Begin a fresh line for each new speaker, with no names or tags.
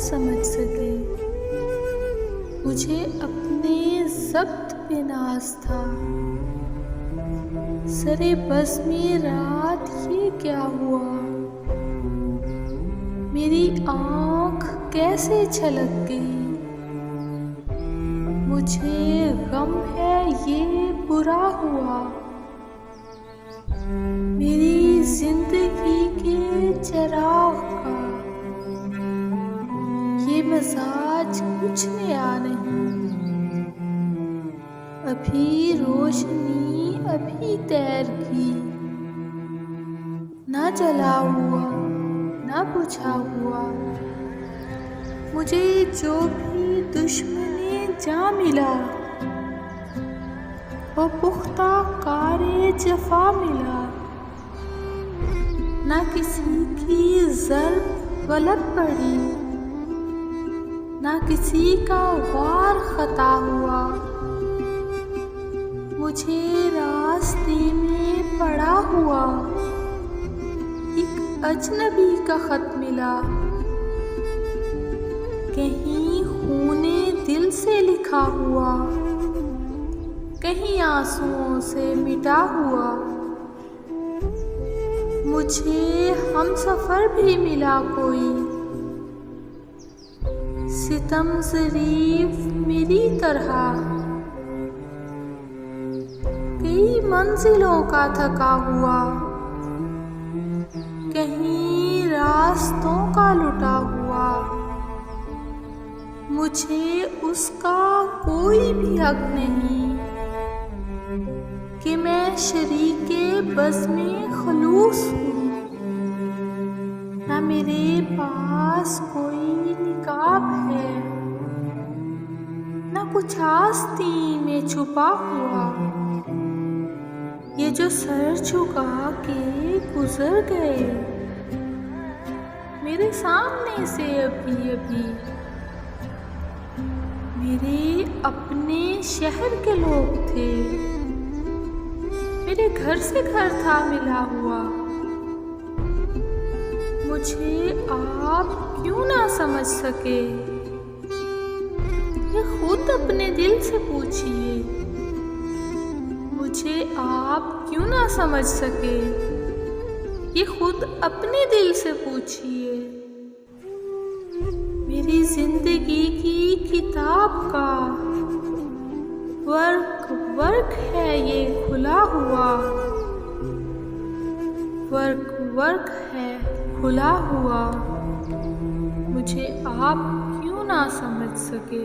समझ सके। मुझे अपने ज़ब्त पे नाज़ था। सरे बस में रात ये क्या हुआ, मेरी आँख कैसे छलक गई। मुझे गम है ये बुरा हुआ, मेरी जिंदगी के चिराग का ये मिजाज कुछ नया नहीं। अभी रोशनी अभी तैर की, ना जला हुआ ना बुझा हुआ। मुझे जो भी दुश्मनी जा मिला, वो पुख्ता कारे जफा मिला। ना किसी की ज़र्ब गलत पड़ी, ना किसी का वार खता हुआ। मुझे रास्ते में पड़ा हुआ एक अजनबी का खत मिला। कहीं खूने दिल से लिखा हुआ, कहीं आंसुओं से मिटा हुआ। मुझे हमसफर भी मिला कोई, सितम ज़रीफ मेरी तरह। कई मंजिलों का थका हुआ, कहीं रास्तों का लुटा हुआ। मुझे उसका कोई भी हक नहीं कि मैं शरीके बज़्म में खलूस हूँ। ना मेरे पास कोई निकाब है, ना कुछ आस्तीन में छुपा हुआ। ये जो सर झुका के गुजर गए मेरे सामने से अभी अभी, मेरे अपने शहर के लोग थे। मेरे घर से घर था मिला हुआ। मुझे आप क्यों ना समझ सके, ये खुद अपने दिल से पूछिए। मुझे आप क्यों ना समझ सके, ये खुद अपने दिल से पूछिए। मेरी जिंदगी की किताब का वर्क वर्क है ये खुला हुआ, वर्क है खुला हुआ। मुझे आप क्यों ना समझ सके।